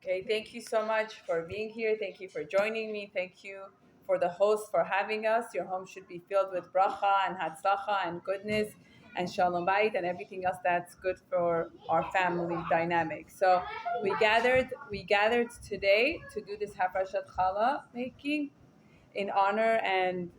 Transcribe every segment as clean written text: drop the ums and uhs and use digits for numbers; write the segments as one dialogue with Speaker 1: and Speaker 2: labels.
Speaker 1: Okay, thank you so much for being here. Thank you for joining me. Thank you for the host for having us. Your home should be filled with bracha and hatzlacha and goodness and shalom bayit and everything else that's good for our family dynamic. So we gathered today to do this hafrashat challah making in honor and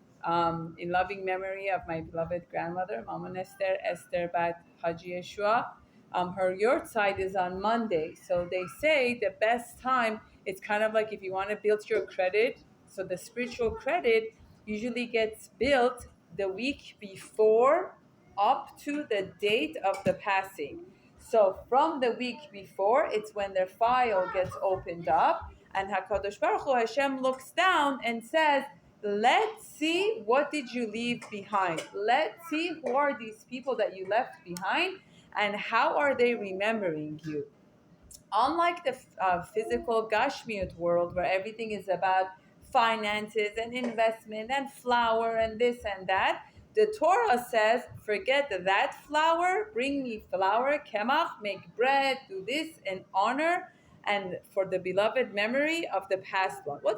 Speaker 1: in loving memory of my beloved grandmother, Mama Esther Bat Haji Yehoshuah. Her yurt side is on Monday. So they say the best time, it's kind of like if you want to build your credit. So the spiritual credit usually gets built the week before up to the date of the passing. So from the week before, it's when their file gets opened up, and HaKadosh Baruch Hu, Hashem looks down and says, let's see what did you leave behind. Let's see who are these people that you left behind and how are they remembering you. Unlike the physical Gashmiut world where everything is about finances and investment and flour and this and that, the Torah says, forget that flour, bring me flour, kemach, make bread, do this in honor and for the beloved memory of the past one. What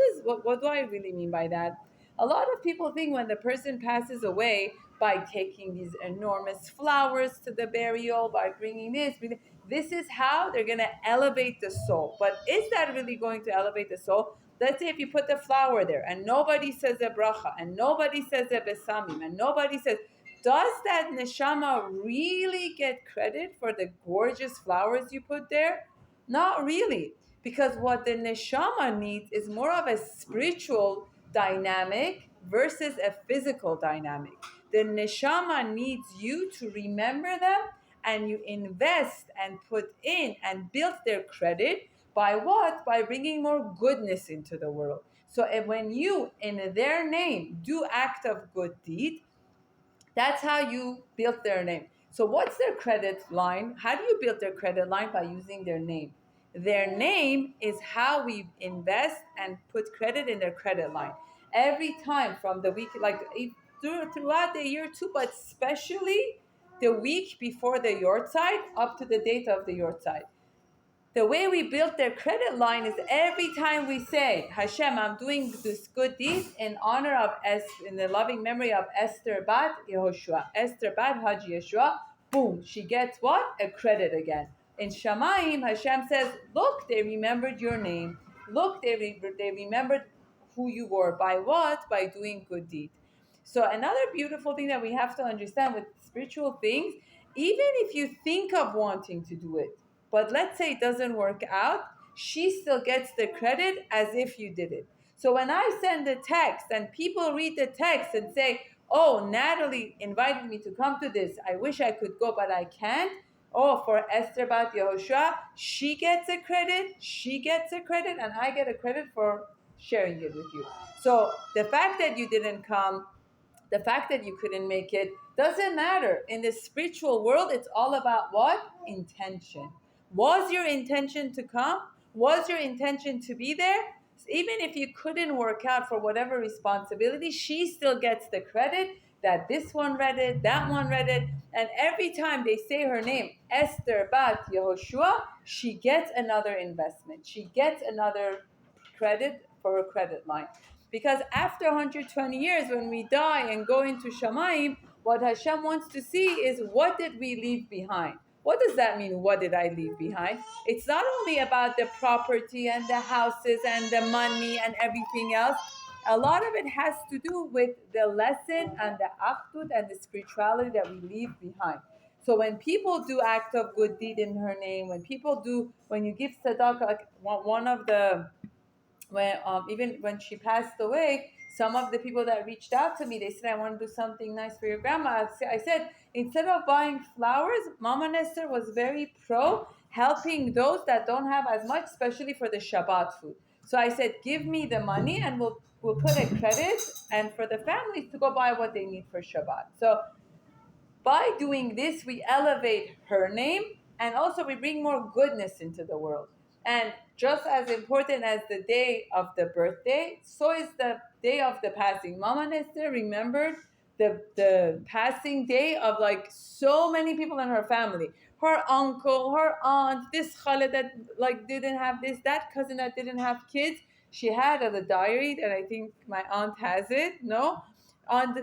Speaker 1: do I really mean by that? A lot of people think when the person passes away by taking these enormous flowers to the burial, by bringing this is how they're going to elevate the soul. But is that really going to elevate the soul? Let's say if you put the flower there and nobody says a bracha and nobody says a besamim and nobody says, does that neshama really get credit for the gorgeous flowers you put there? Not really. Because what the neshama needs is more of a spiritual dynamic versus a physical dynamic. The neshama needs you to remember them, and you invest and put in and build their credit by what? By bringing more goodness into the world. So when you, in their name, do act of good deed, that's how you build their name. So what's their credit line? How do you build their credit line? By using their name. Their name is how we invest and put credit in their credit line. Every time from the week, like throughout the year too, but especially the week before the yortzeit up to the date of the yortzeit. The way we built their credit line is every time we say, Hashem, I'm doing this good deed in honor of in the loving memory of Esther Bat Yehoshuah. Esther Bat Haji Yehoshuah, boom, she gets what? A credit again. In Shamayim, Hashem says, look, they remembered your name. Look, they remembered who you were. By what? By doing good deed. So another beautiful thing that we have to understand with spiritual things, even if you think of wanting to do it, but let's say it doesn't work out, she still gets the credit as if you did it. So when I send a text and people read the text and say, oh, Natalie invited me to come to this. I wish I could go, but I can't. Oh, for Esther Bat Yehoshuah, she gets a credit, and I get a credit for sharing it with you. So the fact that you didn't come, the fact that you couldn't make it, doesn't matter. In the spiritual world, it's all about what? Intention. Was your intention to come? Was your intention to be there? Even if you couldn't work out for whatever responsibility, she still gets the credit that this one read it, that one read it, and every time they say her name, Esther Bat Yehoshuah, she gets another investment. She gets another credit for her credit line. Because after 120 years, when we die and go into Shamayim, what Hashem wants to see is, what did we leave behind? What does that mean, what did I leave behind? It's not only about the property and the houses and the money and everything else. A lot of it has to do with the lesson and the achdut and the spirituality that we leave behind. So when people do act of good deed in her name, when you give tzedakah, like one of the, even when she passed away, some of the people that reached out to me, they said, I want to do something nice for your grandma. I said, instead of buying flowers, Mama Esther was very pro helping those that don't have as much, especially for the Shabbat food. So I said, give me the money and we'll put a credit and for the families to go buy what they need for Shabbat. So by doing this, we elevate her name and also we bring more goodness into the world. And just as important as the day of the birthday, so is the day of the passing. Mama Esther remembered the passing day of like so many people in her family. her uncle, her aunt, this khala that like didn't have this, that cousin that didn't have kids. She had the diary, and I think my aunt has it. No,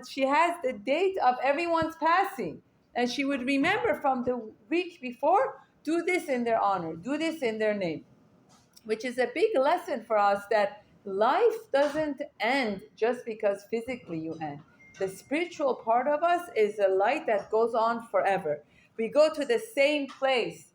Speaker 1: she has the date of everyone's passing, and she would remember from the week before. Do this in their honor. Do this in their name, which is a big lesson for us that life doesn't end just because physically you end. The spiritual part of us is a light that goes on forever. We go to the same place.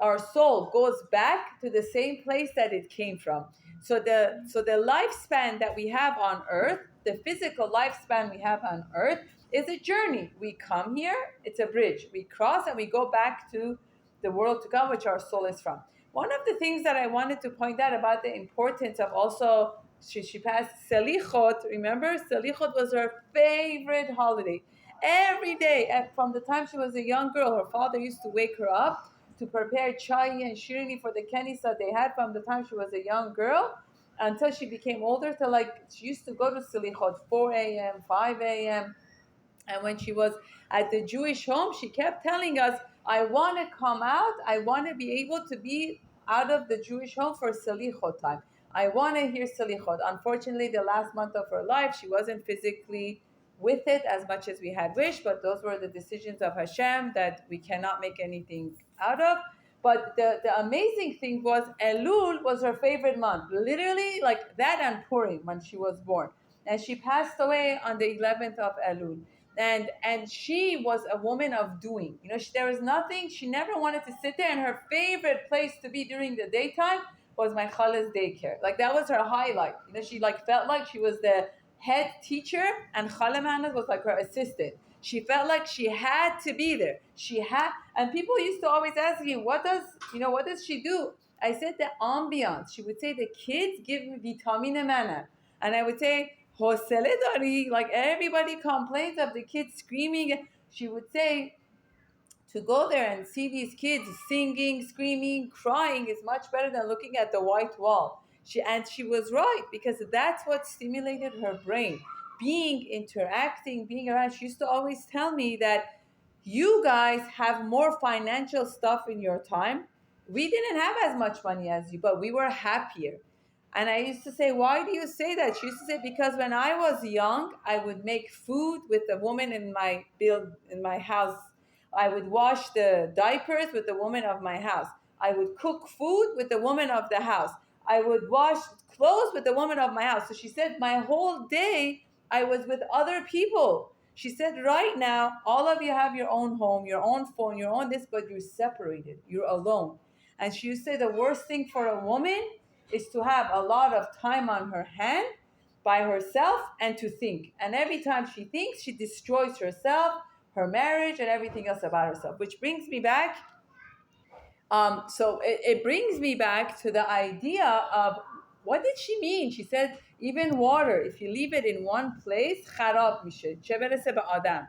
Speaker 1: Our soul goes back to the same place that it came from. So the lifespan that we have on earth, the physical lifespan we have on earth, is a journey. We come here, it's a bridge. We cross and we go back to the world to come, which our soul is from. One of the things that I wanted to point out about the importance of also, she passed Selichot. Remember, Selichot was her favorite holiday. Every day, from the time she was a young girl, her father used to wake her up to prepare chai and shirini for the kenisa they had from the time she was a young girl until she became older. To like, she used to go to Selichot 4 a.m., 5 a.m. And when she was at the Jewish home, she kept telling us, I want to come out. I want to be able to be out of the Jewish home for Salichot time. I want to hear Salichot. Unfortunately, the last month of her life, she wasn't physically with it as much as we had wished, but those were the decisions of Hashem that we cannot make anything out of. But the amazing thing was Elul was her favorite month. Literally like that and Purim when she was born. And she passed away on the 11th of Elul. And she was a woman of doing. There was nothing. She never wanted to sit there, and her favorite place to be during the daytime was my chala's daycare. Like that was her highlight. She like felt like she was the head teacher, and Chala Mahanas was like her assistant. She felt like she had to be there. And people used to always ask me, what does she do? I said the ambiance. She would say the kids give me vitamine mana, and I would say حوصله داری, like everybody complains of the kids screaming. She would say to go there and see these kids singing, screaming, crying is much better than looking at the white wall. She was right, because that's what stimulated her brain. Interacting, being around. She used to always tell me that you guys have more financial stuff in your time. We didn't have as much money as you, but we were happier. And I used to say, why do you say that? She used to say, because when I was young, I would make food with the woman in my house. I would wash the diapers with the woman of my house. I would cook food with the woman of the house. I would wash clothes with the woman of my house. So she said, my whole day I was with other people. She said, right now, all of you have your own home, your own phone, your own this, but you're separated. You're alone. And she used to say the worst thing for a woman is to have a lot of time on her hand by herself and to think. And every time she thinks, she destroys herself, her marriage, and everything else about herself. Which brings me back. It brings me back to the idea of, what did she mean? She said, even water, if you leave it in one place, خراب میشه. چه برسه به آدم.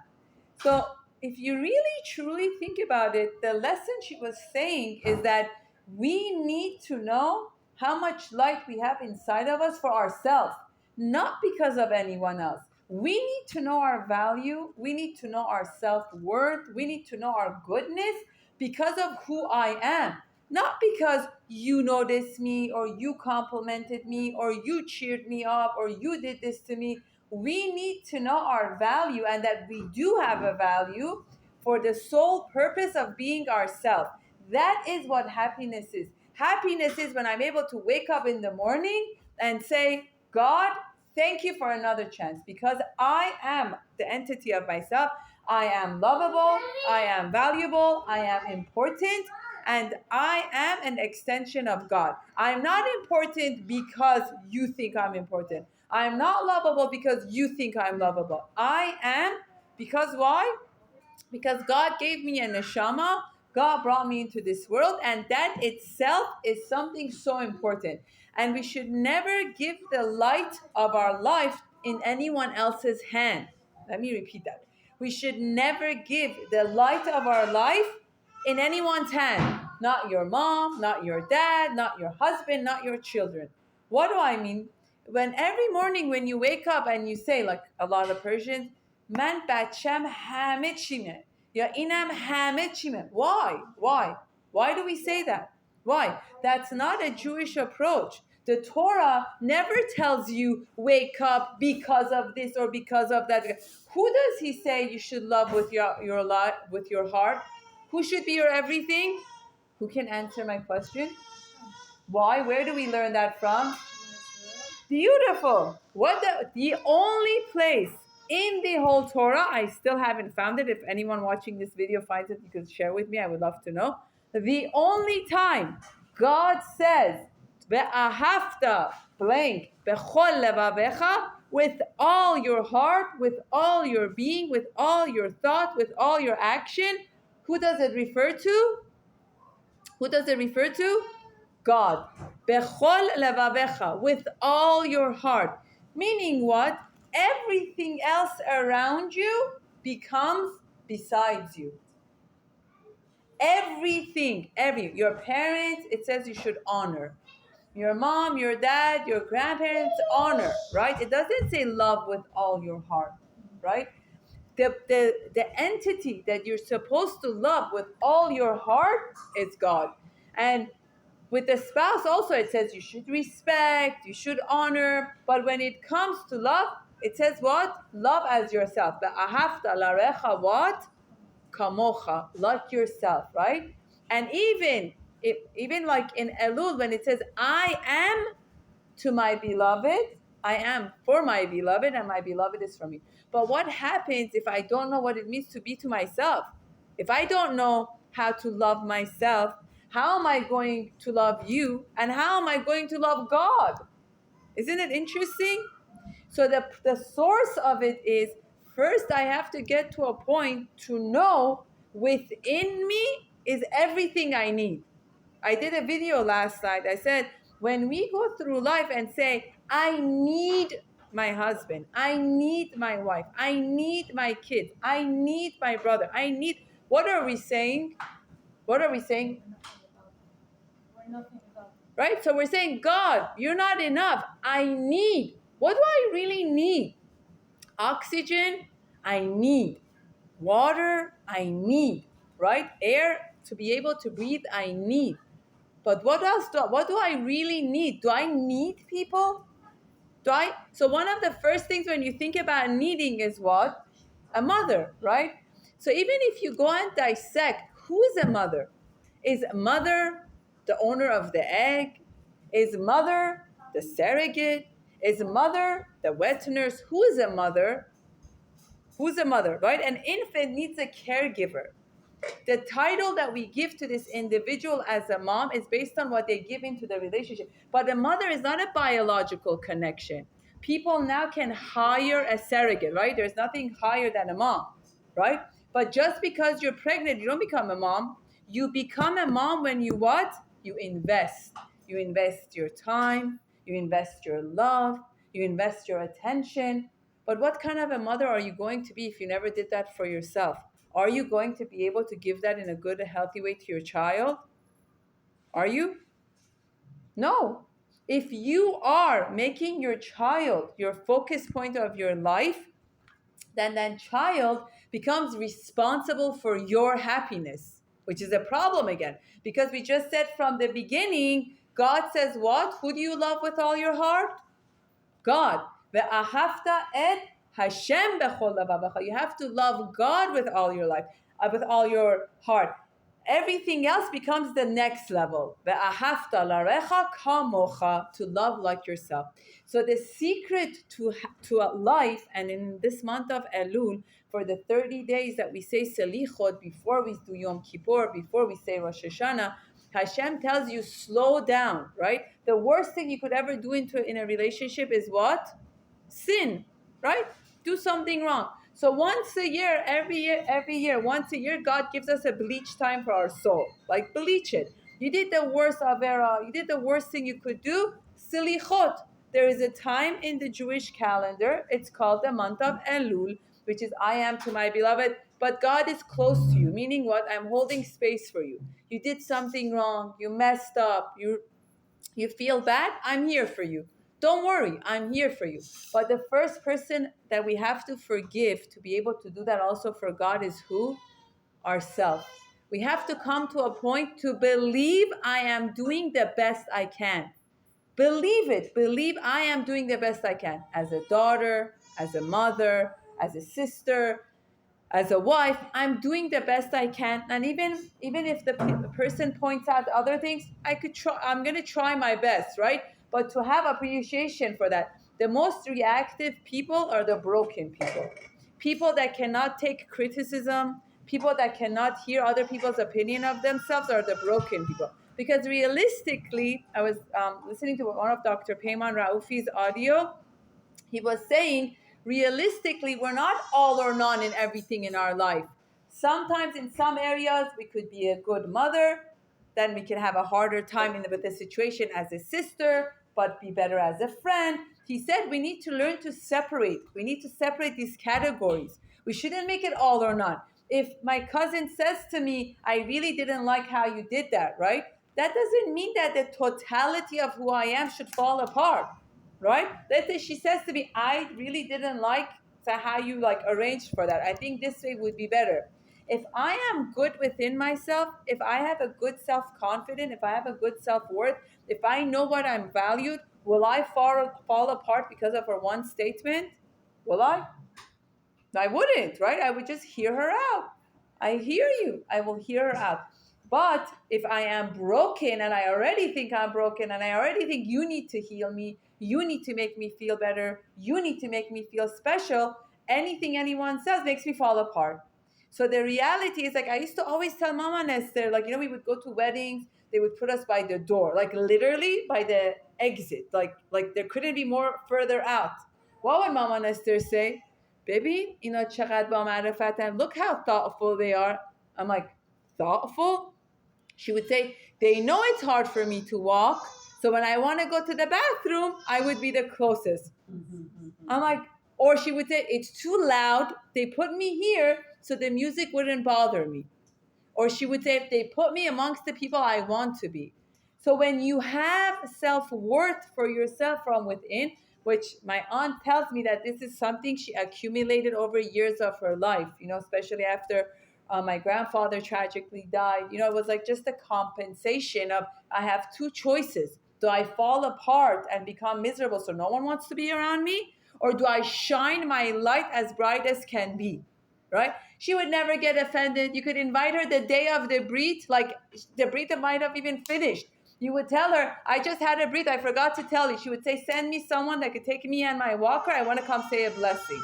Speaker 1: So if you really truly think about it, the lesson she was saying is that we need to know how much light we have inside of us for ourselves, not because of anyone else. We need to know our value. We need to know our self-worth. We need to know our goodness because of who I am. Not because you noticed me, or you complimented me, or you cheered me up, or you did this to me. We need to know our value, and that we do have a value for the sole purpose of being ourselves. That is what happiness is. Happiness is when I'm able to wake up in the morning and say, God, thank you for another chance, because I am the entity of myself. I am lovable, I am valuable, I am important, and I am an extension of God. I'm not important because you think I'm important. I'm not lovable because you think I'm lovable. I am, because why? Because God gave me a neshama. God brought me into this world, and that itself is something so important. And we should never give the light of our life in anyone else's hand. Let me repeat that. We should never give the light of our life in anyone's hand. Not your mom, not your dad, not your husband, not your children. What do I mean? When every morning when you wake up and you say, like a lot of Persians, Man bachem hamid shime. یا اینم همه چیمه. Why do we say that? Why? That's not a Jewish approach. The Torah never tells you wake up because of this or because of that. Who does he say you should love with your life, with your heart? Who should be your everything? Who can answer my question? Why? Where do we learn that from? Beautiful. The only place in the whole Torah, I still haven't found it. If anyone watching this video finds it, you could share with me. I would love to know. The only time God says, "Ve'ahavta blank bechol levavecha," with all your heart, with all your being, with all your thought, with all your action. Who does it refer to? Who does it refer to? God. Bechol levavecha, with all your heart. Meaning what? Everything else around you becomes besides you. Everything, your parents, it says you should honor. Your mom, your dad, your grandparents, honor, right? It doesn't say love with all your heart, right? The entity that you're supposed to love with all your heart is God. And with the spouse also, it says you should respect, you should honor. But when it comes to love, it says what? Love as yourself. Be'ahavta larecha what? Kamocha, like yourself, right? And even like in Elul, when it says, I am to my beloved, I am for my beloved, and my beloved is for me. But what happens if I don't know what it means to be to myself? If I don't know how to love myself, how am I going to love you? And how am I going to love God? Isn't it interesting? So the source of it is, first I have to get to a point to know within me is everything I need. I did a video last night. I said, when we go through life and say, I need my husband, I need my wife, I need my kids, I need my brother, what are we saying? What are we saying? We're nothing without you. Right? So we're saying, God, you're not enough. I need. What do I really need? Oxygen, I need. Water, I need. Right? Air, to be able to breathe, I need. But what do I really need? Do I need people? So one of the first things when you think about needing is what? A mother, right? So even if you go and dissect, who is a mother? Is mother the owner of the egg? Is mother the surrogate? Is mother the wet nurse? Who is a mother? Who's a mother, right? An infant needs a caregiver. The title that we give to this individual as a mom is based on what they give into the relationship. But a mother is not a biological connection. People now can hire a surrogate, right? There's nothing higher than a mom, right? But just because you're pregnant, you don't become a mom. You become a mom when you what? You invest. You invest your time. You invest your love. You invest your attention. But what kind of a mother are you going to be if you never did that for yourself? Are you going to be able to give that in a good, healthy way to your child? Are you? No. If you are making your child your focus point of your life, then that child becomes responsible for your happiness, which is a problem again. Because we just said from the beginning, God says what? Who do you love with all your heart? God. Ve'ahavta et Hashem bechol levavecha. You have to love God with all your life, with all your heart. Everything else becomes the next level. Ve'ahavta larecha kamocha, to love like yourself. So the secret to life, and in this month of Elul, for the 30 days that we say Selichot, before we do Yom Kippur, before we say Rosh Hashanah, Hashem tells you slow down, right? The worst thing you could ever do in a relationship is what? Sin, right? Do something wrong. So once a year, every year, once a year, God gives us a bleach time for our soul. Like bleach it. You did the worst avera, you did the worst thing you could do, Selichot. There is a time in the Jewish calendar, it's called the month of Elul, which is I am to my beloved, but God is close to you, meaning what? I'm holding space for you. You did something wrong, you messed up, you feel bad, I'm here for you. Don't worry, I'm here for you. But the first person that we have to forgive to be able to do that also for God is who? ourselves. We have to come to a point to believe I am doing the best I can. Believe it. Believe I am doing the best I can as a daughter, as a mother, as a sister, as a wife. I'm doing the best I can, and even if the person points out other things, I'm going to try my best, right? But to have appreciation for that, the most reactive people are the broken people. People that cannot take criticism, people that cannot hear other people's opinion of themselves are the broken people. Because realistically, I was listening to one of Dr. Payman Raufi's audio. He was saying, realistically, we're not all or none in everything in our life. Sometimes in some areas, we could be a good mother, then we can have a harder time with the situation as a sister, but be better as a friend. He said we need to learn to separate. We need to separate these categories. We shouldn't make it all or none. If my cousin says to me, I really didn't like how you did that, right? That doesn't mean that the totality of who I am should fall apart, right? Let's say she says to me, I really didn't like how you arranged for that. I think this way would be better. If I am good within myself, if I have a good self-confidence, if I have a good self-worth, if I know what I'm valued, will I fall apart because of her one statement? Will I? I wouldn't, right? I would just hear her out. I hear you. I will hear her out. But if I am broken and I already think I'm broken and I already think you need to heal me, you need to make me feel better, you need to make me feel special, anything anyone says makes me fall apart. So the reality is, I used to always tell Mama and Esther, we would go to weddings, they would put us by the door, literally by the exit, there couldn't be more further out. What would Mama and Esther say? Baby, چقدر با معرفتن. Look how thoughtful they are. I'm like, thoughtful? She would say, they know it's hard for me to walk, so when I want to go to the bathroom, I would be the closest. I'm like, or she would say, it's too loud, they put me here so the music wouldn't bother me. Or she would say, if they put me amongst the people I want to be. So when you have self-worth for yourself from within, which my aunt tells me that this is something she accumulated over years of her life, especially after my grandfather tragically died. It was just a compensation of, I have two choices. Do I fall apart and become miserable so no one wants to be around me? Or do I shine my light as bright as can be? Right? She would never get offended. You could invite her the day of the brit, the brit might have even finished. You would tell her, I just had a brit, I forgot to tell you. She would say, send me someone that could take me and my walker. I want to come say a blessing.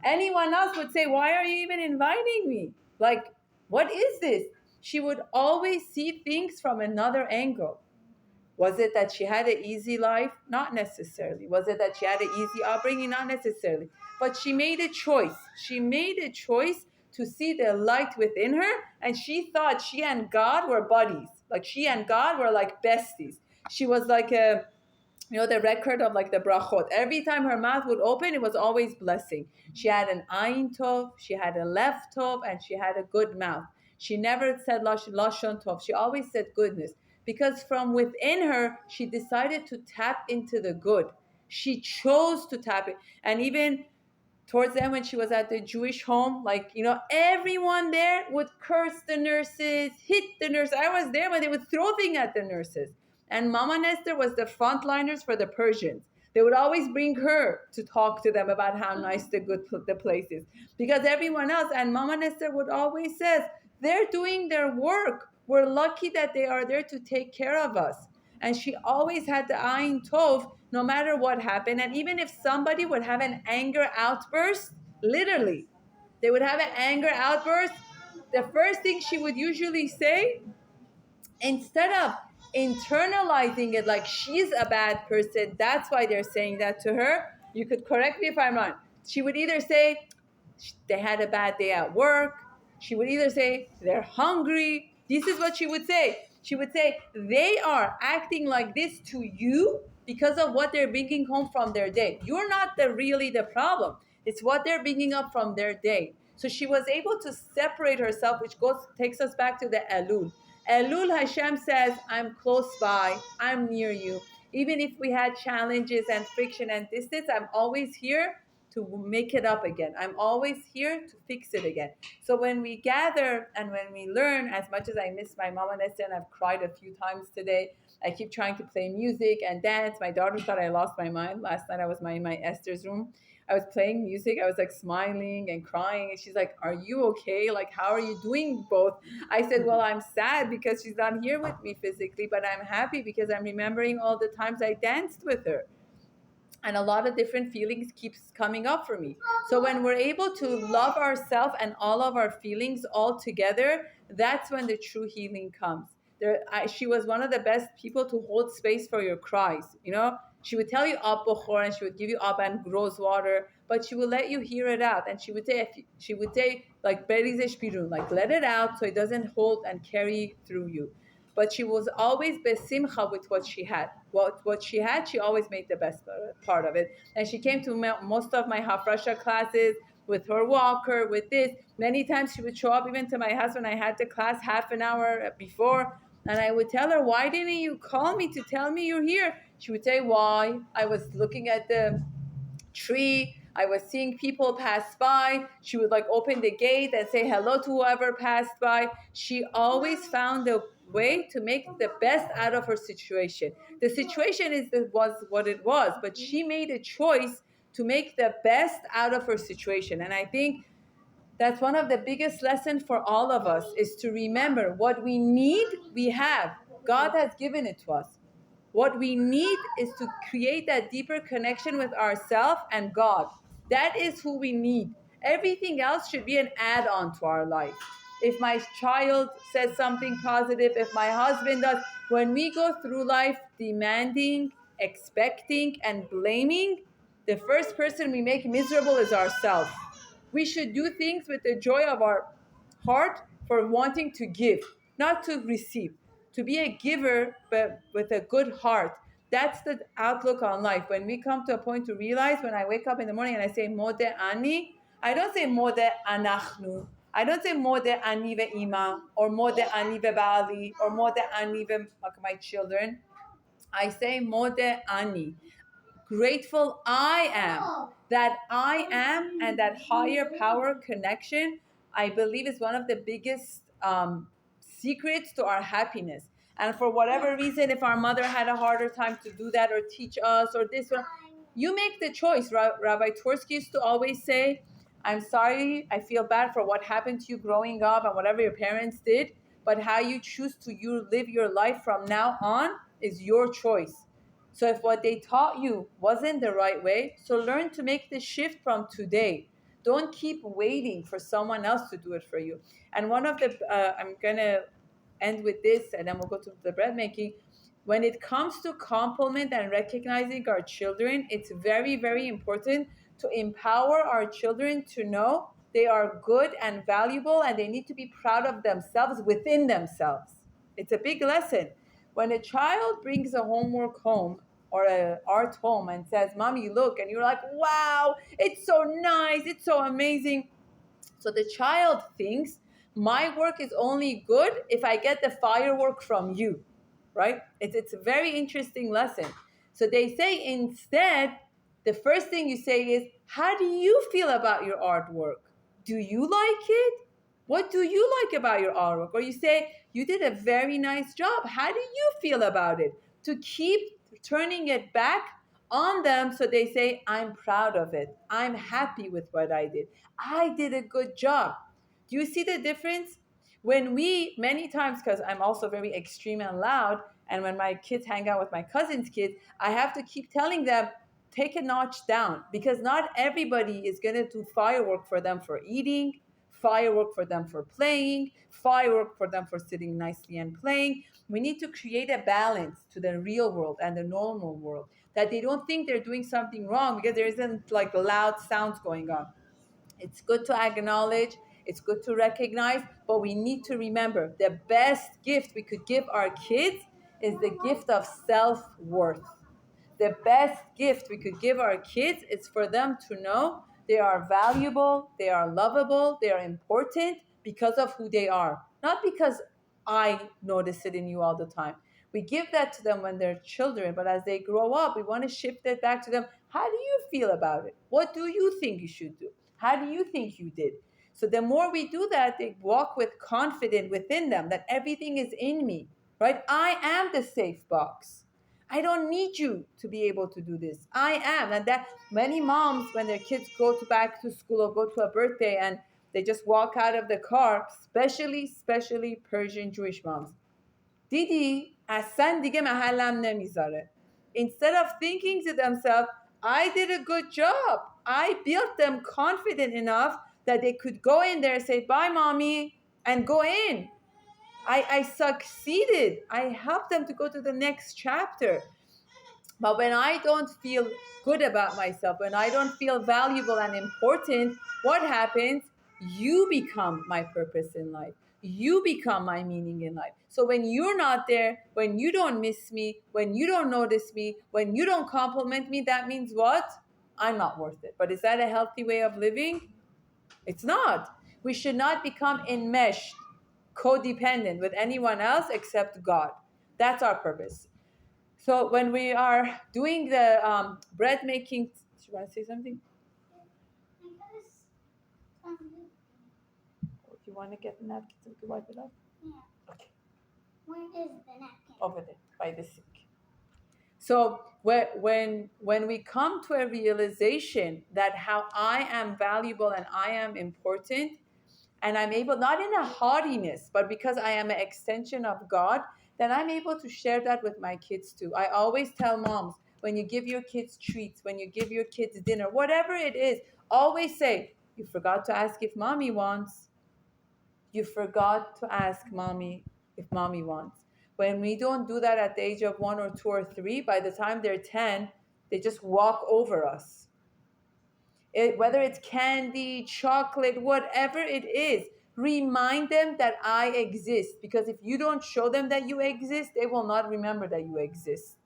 Speaker 1: Anyone else would say, why are you even inviting me? What is this? She would always see things from another angle. Was it that she had an easy life? Not necessarily. Was it that she had an easy upbringing? Not necessarily. But she made a choice. She made a choice to see the light within her, and she thought she and God were buddies. She and God were like besties. She was like the record of the brachot. Every time her mouth would open, it was always blessing. She had an ayin tov, she had a left tov, and she had a good mouth. She never said lashon tov. She always said goodness. Because from within her, she decided to tap into the good. She chose to tap it. And even towards the end, when she was at the Jewish home, everyone there would curse the nurses, hit the nurses. I was there when they would throw things at the nurses. And Mama Esther was the frontliners for the Persians. They would always bring her to talk to them about how nice the place is. Because everyone else, and Mama Esther would always say, they're doing their work. We're lucky that they are there to take care of us. And she always had the ayin tov, no matter what happened. And even if somebody would have an anger outburst, literally, they would have an anger outburst, the first thing she would usually say, instead of internalizing it like she's a bad person, that's why they're saying that to her, you could correct me if I'm wrong. She would either say, they had a bad day at work. She would either say, they're hungry. This is what she would say. She would say, they are acting like this to you because of what they're bringing home from their day. You're not really the problem. It's what they're bringing up from their day. So she was able to separate herself, which takes us back to the Elul. Elul, Hashem says, I'm close by, I'm near you. Even if we had challenges and friction and distance, I'm always here to make it up again. I'm always here to fix it again. So when we gather and when we learn, as much as I miss my mom and Esther, and I've cried a few times today, I keep trying to play music and dance. My daughter thought I lost my mind. Last night I was in my Esther's room. I was playing music. I was like smiling and crying. And she's like, "Are you okay? Like, how are you doing both?" I said, "Well, I'm sad because she's not here with me physically, but I'm happy because I'm remembering all the times I danced with her." And a lot of different feelings keeps coming up for me. So when we're able to love ourselves and all of our feelings all together, that's when the true healing comes. She was one of the best people to hold space for your cries. She would tell you ab bochor, and she would give you ab and rose water, but she would let you hear it out. And she would say like berize shpirun, like let it out so it doesn't hold and carry through you. But she was always besimcha with what she had. What she had, she always made the best part of it. And she came to most of my hafrasha classes with her walker, with this. Many times she would show up even to my house when I had the class half an hour before. And I would tell her, "Why didn't you call me to tell me you're here?" She would say, "Why? I was looking at the tree. I was seeing people pass by." She would like open the gate and say hello to whoever passed by. She always found a way to make the best out of her situation. The situation was what it was, but she made a choice to make the best out of her situation. And I think that's one of the biggest lessons for all of us, is to remember what we need, we have. God has given it to us. What we need is to create that deeper connection with ourselves and God. That is who we need. Everything else should be an add-on to our life. If my child says something positive, if my husband does, when we go through life demanding, expecting, and blaming, the first person we make miserable is ourselves. We should do things with the joy of our heart, for wanting to give, not to receive. To be a giver, but with a good heart. That's the outlook on life. When we come to a point to realize, when I wake up in the morning and I say mode ani, I don't say mode anachnu. I don't say mode ani ve'ima, or mode ani ve'bali, or mode ani ve my children. I say mode ani. Grateful I am. That I am and that higher power connection, I believe, is one of the biggest secrets to our happiness. And for whatever reason, if our mother had a harder time to do that or teach us or this one, you make the choice. Rabbi Tversky used to always say, "I'm sorry, I feel bad for what happened to you growing up and whatever your parents did, but how you choose to live your life from now on is your choice." So if what they taught you wasn't the right way, so learn to make the shift from today. Don't keep waiting for someone else to do it for you. And one of the, I'm going to end with this and then we'll go to the bread making. When it comes to compliment and recognizing our children, it's very, very important to empower our children to know they are good and valuable and they need to be proud of themselves within themselves. It's a big lesson. When a child brings a homework home or an art home and says, "Mommy, look," and you're like, "Wow, it's so nice, it's so amazing." So the child thinks my work is only good if I get the firework from you, right? It's a very interesting lesson. So they say instead, the first thing you say is, "How do you feel about your artwork? Do you like it? What do you like about your artwork?" Or you say, "You did a very nice job. How do you feel about it?" To keep turning it back on them so they say, "I'm proud of it. I'm happy with what I did. I did a good job." Do you see the difference? When we, many times, because I'm also very extreme and loud, and when my kids hang out with my cousin's kids, I have to keep telling them, take a notch down, because not everybody is going to do firework for them for eating, firework for them for playing, firework for them for sitting nicely and playing. We need to create a balance to the real world and the normal world, that they don't think they're doing something wrong because there isn't like loud sounds going on. It's good to acknowledge, it's good to recognize, but we need to remember the best gift we could give our kids is the gift of self-worth. The best gift we could give our kids is for them to know they are valuable, they are lovable, they are important because of who they are, not because I notice it in you all the time. We give that to them when they're children, but as they grow up, we want to shift it back to them. How do you feel about it? What do you think you should do? How do you think you did? So the more we do that, they walk with confidence within them that everything is in me, right? I am the safe box. I don't need you to be able to do this. I am. And that many moms, when their kids go to back to school or go to a birthday and they just walk out of the car, especially Persian Jewish moms. دیدی اصلا دیگه محلم نمیذاره. Instead of thinking to themselves, I did a good job. I built them confident enough that they could go in there and say, bye, mommy, and go in. I succeeded. I helped them to go to the next chapter. But when I don't feel good about myself, when I don't feel valuable and important, what happens? You become my purpose in life. You become my meaning in life. So when you're not there, when you don't miss me, when you don't notice me, when you don't compliment me, that means what? I'm not worth it. But is that a healthy way of living? It's not. We should not become enmeshed, codependent with anyone else except God. That's our purpose. So when we are doing the bread making, do you want to say something? Do you want to get the napkin so we can wipe it up? Yeah. Okay. Where is the napkin? Over there, by the sink. So when we come to a realization that how I am valuable and I am important, and I'm able, not in a haughtiness, but because I am an extension of God, then I'm able to share that with my kids too. I always tell moms, when you give your kids treats, when you give your kids dinner, whatever it is, always say, you forgot to ask if mommy wants. You forgot to ask mommy if mommy wants. When we don't do that at the age of 1 or 2 or 3, by the time they're 10, they just walk over us. Whether it's candy, chocolate, whatever it is, remind them that I exist. Because if you don't show them that you exist, they will not remember that you exist.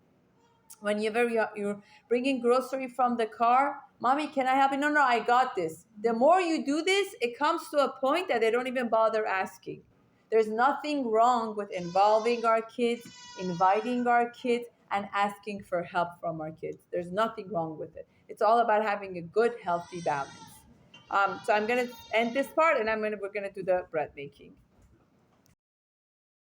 Speaker 1: Whenever you're bringing grocery from the car, mommy, can I help you? No, I got this. The more you do this, it comes to a point that they don't even bother asking. There's nothing wrong with involving our kids, inviting our kids, and asking for help from our kids. There's nothing wrong with it. It's all about having a good, healthy balance. So I'm gonna end this part, and we're gonna do the bread making.